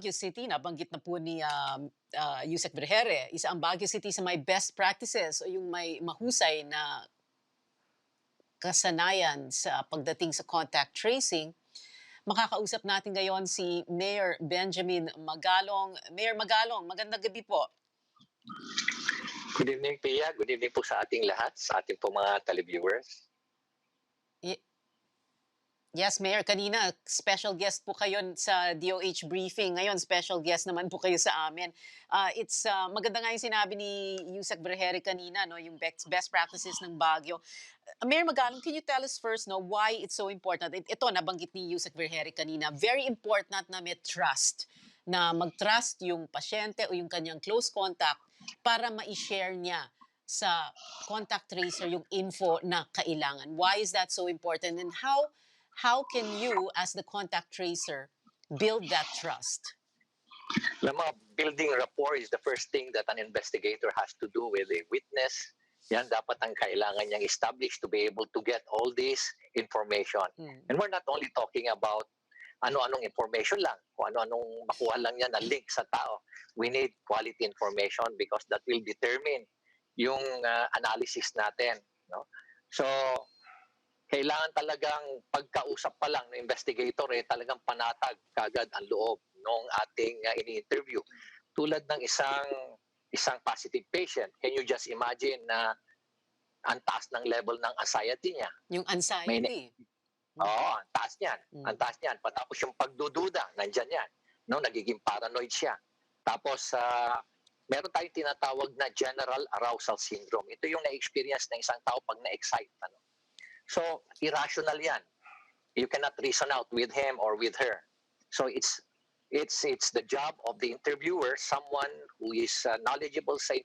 Baguio City, nabanggit na po ni Yusek Vergere, isa ang Baguio City sa may best practices o yung may mahusay na kasanayan sa pagdating sa contact tracing. Makakausap natin ngayon si Mayor Benjamin Magalong. Mayor Magalong, magandang gabi po. Good evening, Pia. Good evening po sa ating lahat, sa ating po mga televiewers. Yes, Mayor. Kanina, special guest po kayo sa DOH briefing. Ngayon, special guest naman po kayo sa amin. Maganda nga yung sinabi ni Yusek Vergere kanina, no, yung best practices ng Baguio. Mayor Magalong, can you tell us first why it's so important? Ito, nabanggit ni Yusek Vergere kanina. Very important na may trust. Na mag-trust yung pasyente o yung kanyang close contact para ma-share niya sa contact tracer yung info na kailangan. Why is that so important? And how can you, as the contact tracer, build that trust? Building rapport is the first thing that an investigator has to do with a witness. Yan dapat ang kailangan niyang establish to be able to get all this information. And we're not only talking about ano-anong information lang, kung ano-anong makuha lang niya na link sa tao. We need quality information because that will determine yung analysis natin. No? So, kailangan talagang pagkausap pa lang ng investigator, talagang panatag kagad ang loob ng ating ini-interview. Tulad ng isang positive patient, can you just imagine na ang taas ng level ng anxiety niya? Yung anxiety? Oo, ang taas niyan. Ang taas niyan. Patapos yung pagdududa, nandyan yan. No, nagiging paranoid siya. Tapos, meron tayong tinatawag na general arousal syndrome. Ito yung na-experience ng isang tao pag na-excite. So, irrational yan. You cannot reason out with him or with her. So, it's the job of the interviewer, someone who is knowledgeable sa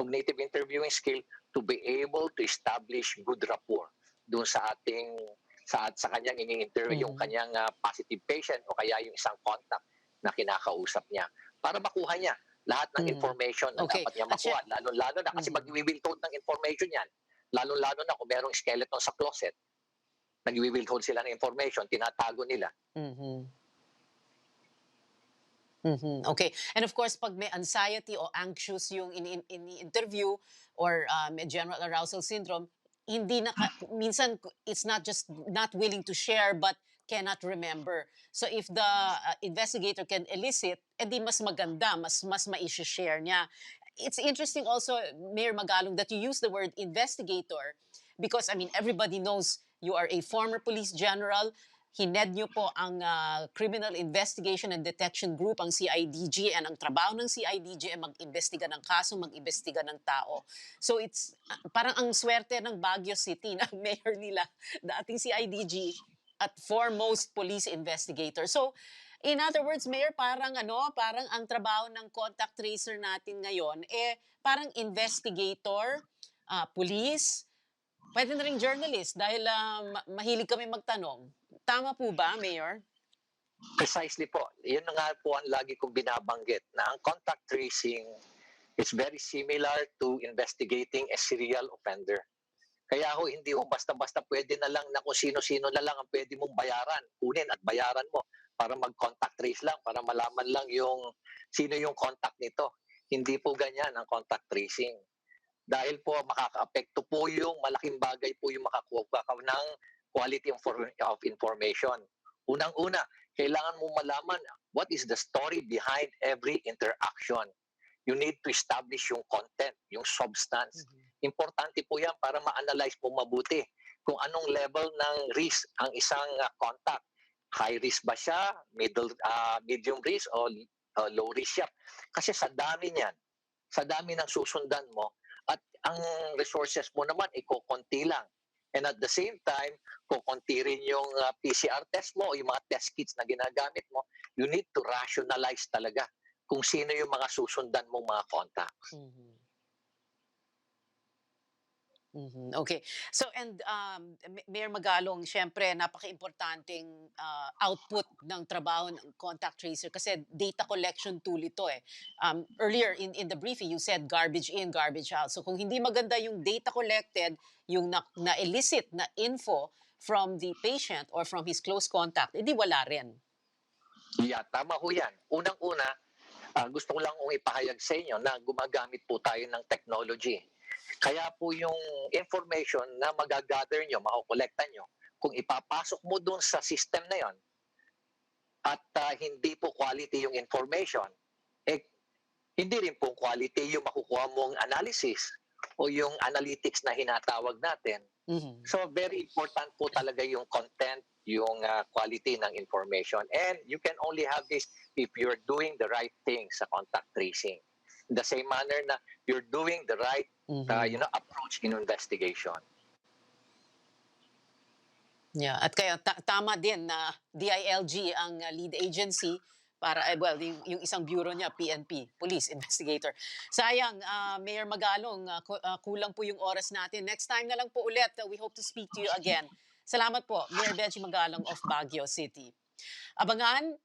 cognitive interviewing skill, to be able to establish good rapport doon sa kanyang ini-interview, yung kanyang positive patient o kaya yung isang contact na kinakausap niya. Para makuha niya lahat ng information na dapat niya makuha. Lalo na kasi mag-will code ng information yan. Lalo-lalo na kung merong skeleton sa closet, nag-will code sila ng information, tinatago nila. Okay. And of course, pag may anxiety o anxious yung ini-interview or may general arousal syndrome, minsan it's not just not willing to share but cannot remember. So if the investigator can elicit, edi mas maganda, mas ma-share niya. It's interesting also, Mayor Magalong, that you use the word investigator because, I mean, everybody knows you are a former police general. Hined niyo po ang Criminal Investigation and Detection Group, ang CIDG, and ang trabaho ng CIDG ay mag-imbestiga ng kaso, mag-imbestiga ng tao. So it's parang ang swerte ng Baguio City na mayor nila, dating CIDG at foremost police investigator. So, in other words, Mayor, parang ang trabaho ng contact tracer natin ngayon, parang investigator, police, pwede na rin journalist dahil mahilig kami magtanong. Tama po ba, Mayor? Precisely po. Yun na nga po ang lagi kong binabanggit na ang contact tracing is very similar to investigating a serial offender. Kaya hindi basta-basta pwede na lang na kung sino-sino na lang ang pwede mong bayaran, kunin at bayaran mo para mag-contact trace lang, para malaman lang yung sino yung contact nito. Hindi po ganyan ang contact tracing. Dahil po makaka-apekto po yung malaking bagay po yung makakuha ka ng quality of information. Unang-una, kailangan mo malaman what is the story behind every interaction. You need to establish yung content, yung substance. Importante po yan para ma-analyze po mabuti kung anong level ng risk ang isang contact. High risk ba siya, medium risk, o low risk siya? Kasi sa dami niyan, sa dami ng susundan mo, at ang resources mo naman, kukunti lang. And at the same time, kukunti rin yung PCR test mo o yung mga test kits na ginagamit mo, you need to rationalize talaga kung sino yung mga susundan mong mga contacts. Okay. So, and Mayor Magalong, syempre, napaka-importanting output ng trabaho ng contact tracer kasi data collection tool ito eh. Earlier in the briefing, you said garbage in, garbage out. So, kung hindi maganda yung data collected, yung na-elicit na info from the patient or from his close contact, edi wala rin. Yeah, tama ho yan. Unang-una, gusto ko lang kong ipahayag sa inyo na gumagamit po tayo ng technology. Kaya po yung information na magagather nyo, makukolekta nyo, kung ipapasok mo dun sa system na yon at hindi po quality yung information, eh, hindi rin po quality yung makukuha mong analysis o yung analytics na hinatawag natin. Mhm. So very important po talaga yung content, yung quality ng information. And you can only have this if you're doing the right thing sa contact tracing. In the same manner na you're doing the right Mhm. approach in investigation. Yeah, at kaya tama din na DILG ang lead agency para well yung isang bureau niya PNP, Police Investigator. Sayang Mayor Magalong, kulang po yung oras natin. Next time na lang po ulit. We hope to speak to you again. Salamat po, Mayor Benji Magalong of Baguio City. Abangan